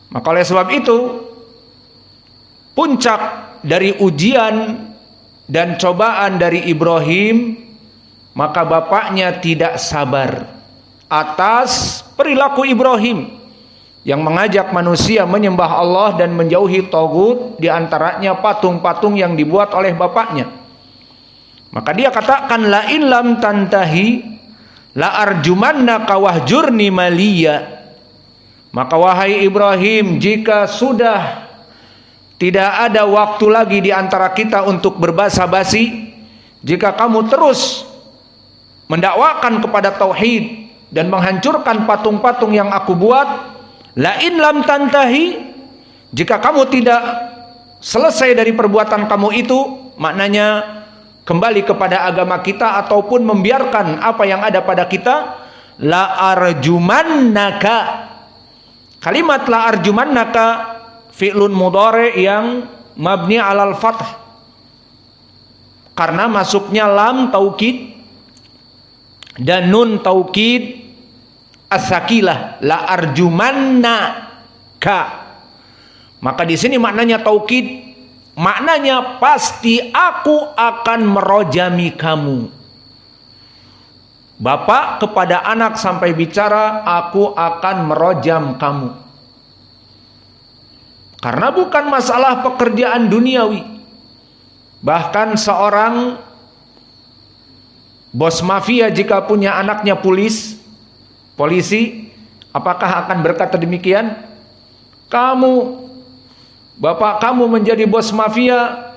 Maka oleh sebab itu, puncak dari ujian dan cobaan dari Ibrahim, maka bapaknya tidak sabar atas perilaku Ibrahim yang mengajak manusia menyembah Allah dan menjauhi tagut, di antaranya patung-patung yang dibuat oleh bapaknya. Maka dia katakan, la in lam tantahi la arjumannaka wahjurni maliya. Maka wahai Ibrahim, jika sudah tidak ada waktu lagi di antara kita untuk berbasa-basi, jika kamu terus mendakwakan kepada tauhid dan menghancurkan patung-patung yang aku buat, la in lam tantahi, jika kamu tidak selesai dari perbuatan kamu itu, maknanya kembali kepada agama kita ataupun membiarkan apa yang ada pada kita, la arjumannaka. Kalimat la arjumannaka fi'lun mudhari yang mabni alal fath, karena masuknya lam taukid dan nun taukid as-sakilah, la arjumannaka. Maka di sini maknanya taukid, maknanya pasti aku akan merojami kamu. Bapak kepada anak sampai bicara, aku akan merojam kamu. Karena bukan masalah pekerjaan duniawi. Bahkan seorang bos mafia jika punya anaknya polisi, apakah akan berkata demikian? Bapak kamu menjadi bos mafia,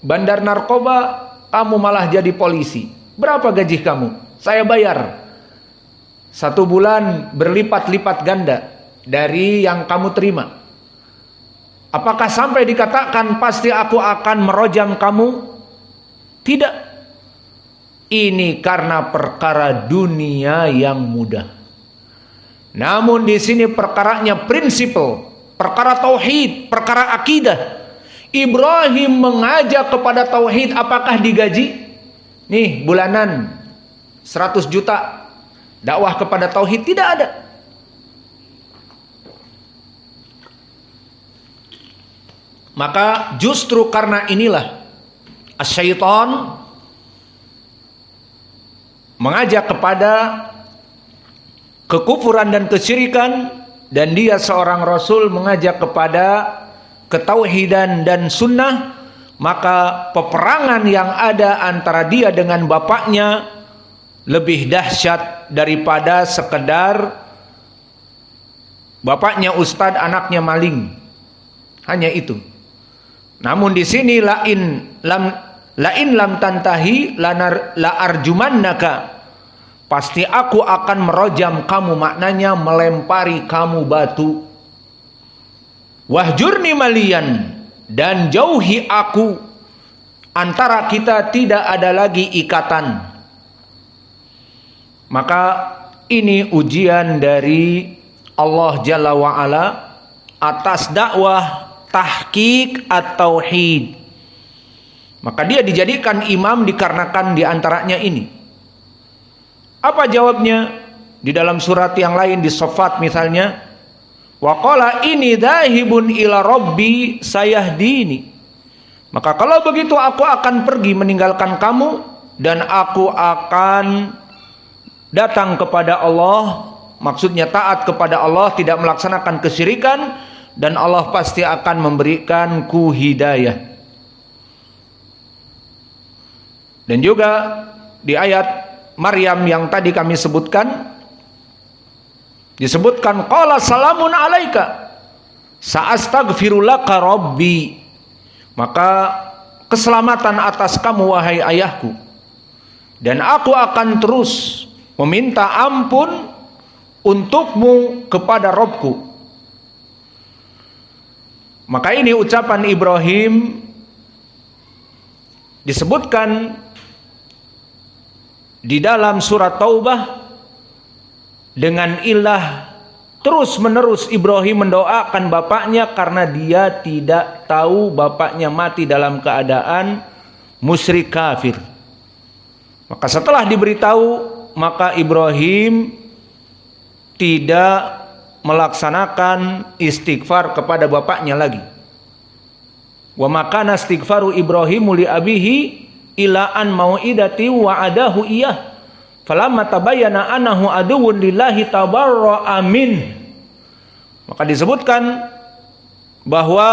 bandar narkoba, kamu malah jadi polisi. Berapa gaji kamu? Saya bayar 1 bulan berlipat-lipat ganda dari yang kamu terima. Apakah sampai dikatakan pasti aku akan merojam kamu? Tidak. Ini karena perkara dunia yang mudah. Namun di sini perkaranya prinsipal, perkara tauhid, perkara akidah. Ibrahim mengajak kepada tauhid, apakah digaji? Nih bulanan 100 juta dakwah kepada tauhid, tidak ada. Maka justru karena inilah syaitan mengajak kepada kekufuran dan kesyirikan, dan dia seorang rasul mengajak kepada ketauhidan dan sunnah. Maka peperangan yang ada antara dia dengan bapaknya lebih dahsyat daripada sekedar bapaknya ustadz, anaknya maling. Hanya itu. Namun di sini la in lam tantahi la arjumannaka. Pasti aku akan merojam kamu, maknanya melempari kamu batu. Wahjurni maliyan, dan jauhi aku. Antara kita tidak ada lagi ikatan. Maka ini ujian dari Allah Jalla wa'ala atas dakwah tahqiq at-tauhid. Maka dia dijadikan imam dikarenakan diantaranya ini. Apa jawabnya? Di dalam surat yang lain, di Shaffat misalnya, wa qala inni dhahibun ila rabbi sayahdini. Maka kalau begitu aku akan pergi meninggalkan kamu, dan aku akan datang kepada Allah. Maksudnya taat kepada Allah, tidak melaksanakan kesyirikan, dan Allah pasti akan memberikanku hidayah. Dan juga di ayat Maryam yang tadi kami sebutkan, disebutkan qala salamun alaika sa'astaghfiru laka rabbi. Maka keselamatan atas kamu wahai ayahku, dan aku akan terus meminta ampun untukmu kepada Rabbku. Maka ini ucapan Ibrahim disebutkan di dalam surat Taubah dengan ilah terus menerus Ibrahim mendoakan bapaknya karena dia tidak tahu bapaknya mati dalam keadaan musyrik kafir. Maka setelah diberitahu, maka Ibrahim tidak melaksanakan istighfar kepada bapaknya lagi. Wa makana istighfaru Ibrahimu li abihi ila an mau'idati wa'adahu iyah falamma tabayyana annahu aduwwun lillahi tabarra'a min. Maka disebutkan bahwa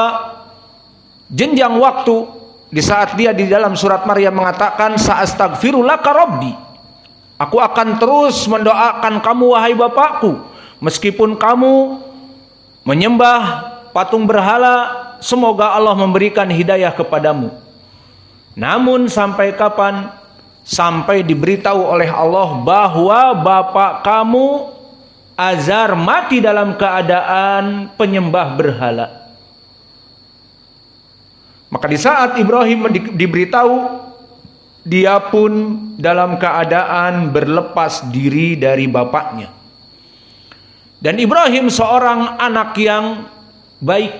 jenjang waktu di saat dia di dalam surat Maryam mengatakan sa'astaghfiru laka rabbi, aku akan terus mendoakan kamu wahai bapakku, meskipun kamu menyembah patung berhala, semoga Allah memberikan hidayah kepadamu. Namun sampai kapan? Sampai diberitahu oleh Allah bahwa bapak kamu Azar mati dalam keadaan penyembah berhala. Maka di saat Ibrahim diberitahu, dia pun dalam keadaan berlepas diri dari bapaknya. Dan Ibrahim seorang anak yang baik.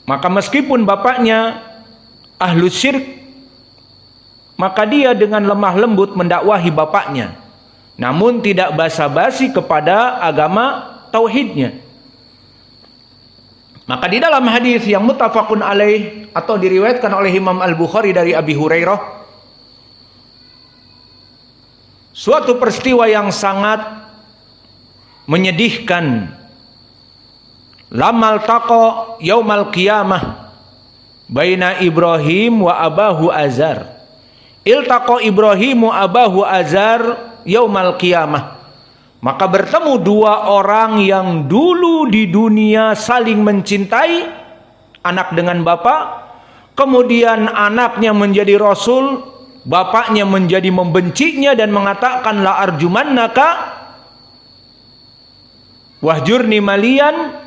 Maka meskipun bapaknya ahlus syirik, maka dia dengan lemah lembut mendakwahi bapaknya, namun tidak basa-basi kepada agama tauhidnya. Maka di dalam hadis yang muttafaqun alaih atau diriwayatkan oleh Imam Al-Bukhari dari Abi Hurairah, suatu peristiwa yang sangat menyedihkan, lamal taqa yaumal qiyamah baina Ibrahim wa abahu Azar. Iltaqa Ibrahimu abahu Azar yaumal qiyamah. Maka bertemu dua orang yang dulu di dunia saling mencintai, anak dengan bapak, kemudian anaknya menjadi rasul, bapaknya menjadi membencinya dan mengatakan la arjumannaka wahjurni malian,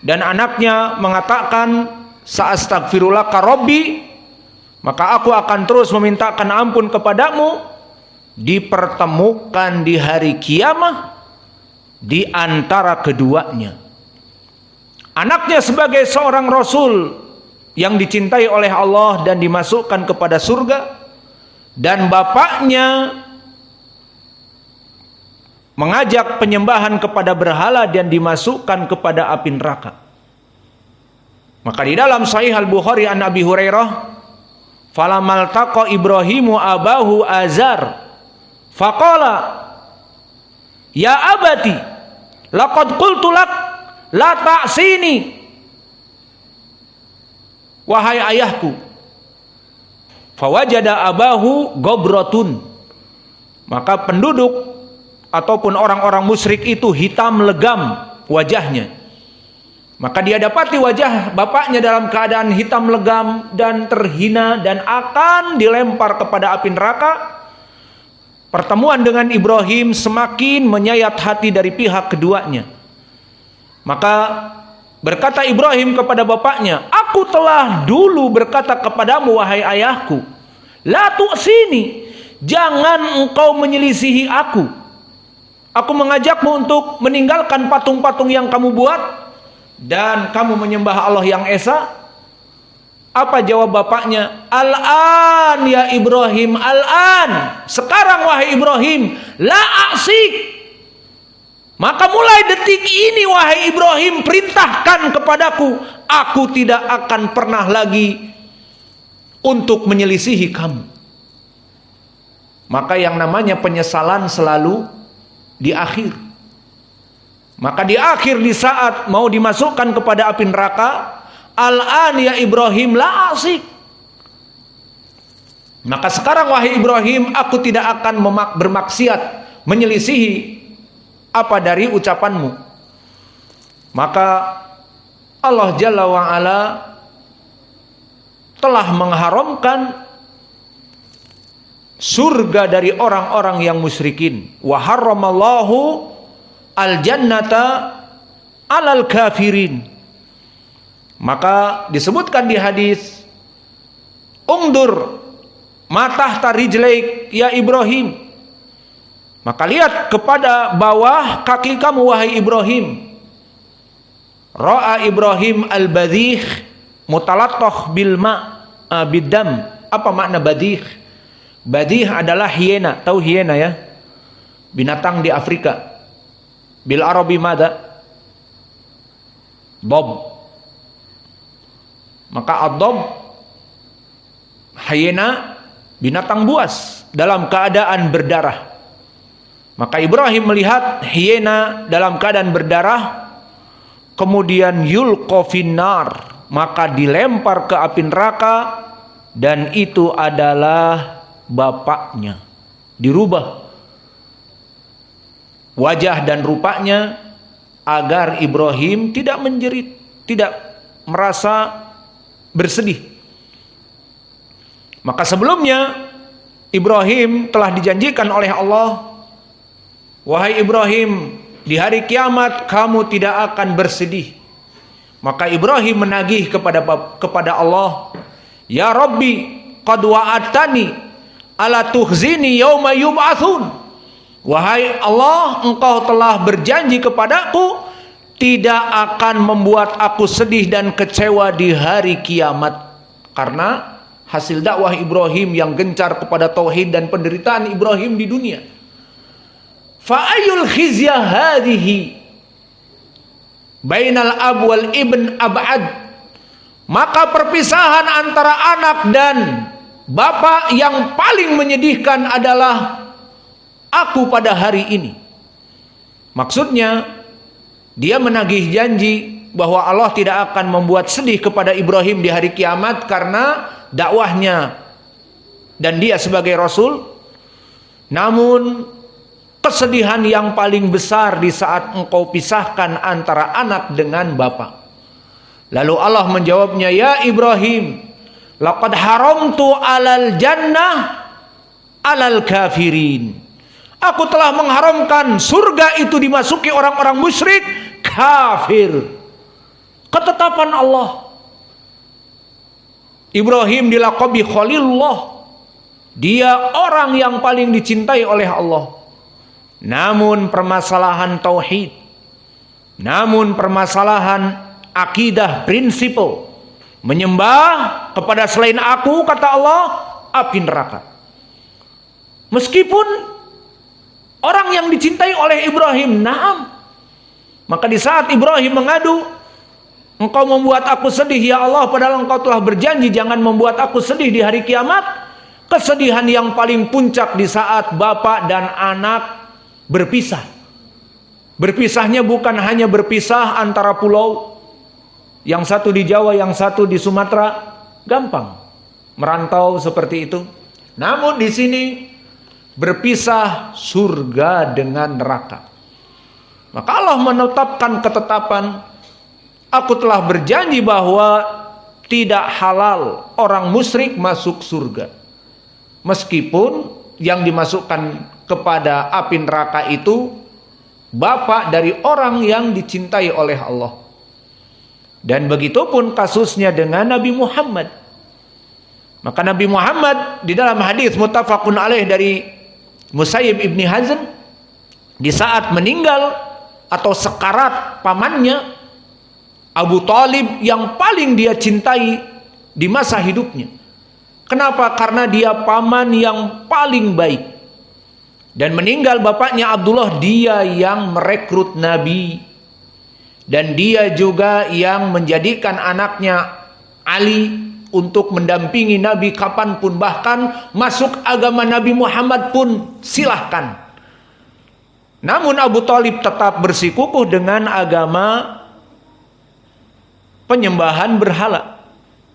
dan anaknya mengatakan sa'astaghfirulaka rabbi, maka aku akan terus memintakan ampun kepadamu. Dipertemukan di hari kiamah di antara keduanya. Anaknya sebagai seorang rasul yang dicintai oleh Allah dan dimasukkan kepada surga, dan bapaknya mengajak penyembahan kepada berhala dan dimasukkan kepada api neraka. Maka di dalam Sahih Al-Bukhari an Abi Hurairah, falamal taqa Ibrahimu abahu Azar faqala ya abati laqad qultu lak la ta'sini, wahai ayahku. Fawajada abahu gobratun, maka penduduk ataupun orang-orang musyrik itu hitam legam wajahnya. Maka dia dapati wajah bapaknya dalam keadaan hitam legam dan terhina dan akan dilempar kepada api neraka. Pertemuan dengan Ibrahim semakin menyayat hati dari pihak keduanya. Maka berkata Ibrahim kepada bapaknya, aku telah dulu berkata kepadamu wahai ayahku, la tu'sini, jangan engkau menyelisihi aku. Aku mengajakmu untuk meninggalkan patung-patung yang kamu buat dan kamu menyembah Allah yang esa. Apa jawab bapaknya? Al-an ya Ibrahim, al-an, sekarang wahai Ibrahim, la a'sik, maka mulai detik ini wahai Ibrahim, perintahkan kepadaku, aku tidak akan pernah lagi untuk menyelisihi kamu. Maka yang namanya penyesalan selalu di akhir. Maka di akhir, di saat mau dimasukkan kepada api neraka, al-an ya Ibrahim la asik, maka sekarang wahai Ibrahim, aku tidak akan bermaksiat menyelisihi apa dari ucapanmu. Maka Allah Jalla wa'ala telah mengharamkan surga dari orang-orang yang musyrikin. Wa harramallahu al-jannata alal kafirin. Maka disebutkan di hadis, ungdur matah tarijlaik ya Ibrahim, maka lihat kepada bawah kaki kamu wahai Ibrahim. Ra'a Ibrahim al-badhih mutalattah bil bidam. Apa makna badhih? Badhih adalah hiena, tahu hiena ya? Binatang di Afrika. Bil Arabi mada? Dob. Maka ad-dob, hyena, binatang buas dalam keadaan berdarah. Maka Ibrahim melihat hyena dalam keadaan berdarah, kemudian yulqa finnar, maka dilempar ke api neraka, dan itu adalah bapaknya. Dirubah wajah dan rupanya agar Ibrahim tidak menjerit, tidak merasa bersedih. Maka sebelumnya Ibrahim telah dijanjikan oleh Allah, wahai Ibrahim, di hari kiamat kamu tidak akan bersedih. Maka Ibrahim menagih kepada Allah, ya Rabbi, qad wa'atani ala tukhzini yauma yub'atsun. Wahai Allah, engkau telah berjanji kepadaku tidak akan membuat aku sedih dan kecewa di hari kiamat. Karena hasil dakwah Ibrahim yang gencar kepada tauhid dan penderitaan Ibrahim di dunia. Fa ayyul khizya hadhihi bainal ab wal ibn ab'ad. Maka perpisahan antara anak dan bapak yang paling menyedihkan adalah aku pada hari ini. Maksudnya dia menagih janji bahwa Allah tidak akan membuat sedih kepada Ibrahim di hari kiamat karena dakwahnya dan dia sebagai Rasul. Namun kesedihan yang paling besar di saat engkau pisahkan antara anak dengan bapak. Lalu Allah menjawabnya, ya Ibrahim, laqad haramtu alal jannah alal kafirin. Aku telah mengharamkan surga itu dimasuki orang-orang musyrik kafir. Ketetapan Allah. Ibrahim dilaqabi Khalilullah. Dia orang yang paling dicintai oleh Allah. Namun permasalahan tauhid, namun permasalahan akidah, prinsip menyembah kepada selain aku, kata Allah, api neraka. Meskipun orang yang dicintai oleh Ibrahim, naam. Maka di saat Ibrahim mengadu, engkau membuat aku sedih ya Allah, padahal engkau telah berjanji jangan membuat aku sedih di hari kiamat. Kesedihan yang paling puncak di saat bapak dan anak berpisah. Berpisahnya bukan hanya berpisah antara pulau, yang satu di Jawa, yang satu di Sumatera, gampang merantau seperti itu. Namun di sini berpisah surga dengan neraka. Maka Allah menetapkan ketetapan, aku telah berjanji bahwa tidak halal orang musyrik masuk surga. Meskipun yang dimasukkan kepada api neraka itu bapak dari orang yang dicintai oleh Allah. Dan begitupun kasusnya dengan Nabi Muhammad. Maka Nabi Muhammad di dalam hadis muttafaqun alaih dari Musayyib ibni Hazm, di saat meninggal atau sekarat pamannya Abu Talib yang paling dia cintai di masa hidupnya. Kenapa? Karena dia paman yang paling baik. Dan meninggal bapaknya Abdullah, dia yang merekrut Nabi. Dan dia juga yang menjadikan anaknya Ali untuk mendampingi Nabi kapanpun, bahkan masuk agama Nabi Muhammad pun silahkan. Namun Abu Talib tetap bersikukuh dengan agama penyembahan berhala.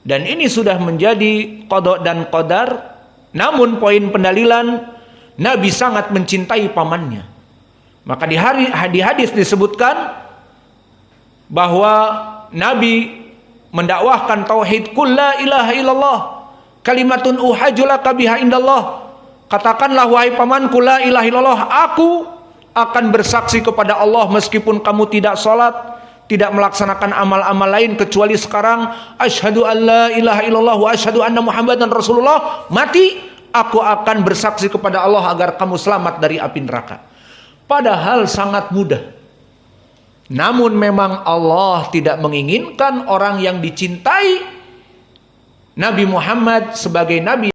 Dan ini sudah menjadi qada dan qadar. Namun poin pendalilan, Nabi sangat mencintai pamannya. Maka di hadis disebutkan bahwa Nabi mendakwahkan tauhid, qul la ilaha illallah kalimatun uhajulaka biha indallah. Katakanlah wahai pamanku, la ilaha illallah, aku akan bersaksi kepada Allah meskipun kamu tidak sholat, tidak melaksanakan amal-amal lain kecuali sekarang asyhadu an la ilaha illallah wa asyhadu anna muhammadan rasulullah, mati aku akan bersaksi kepada Allah agar kamu selamat dari api neraka. Padahal sangat mudah. Namun memang Allah tidak menginginkan orang yang dicintai Nabi Muhammad sebagai nabi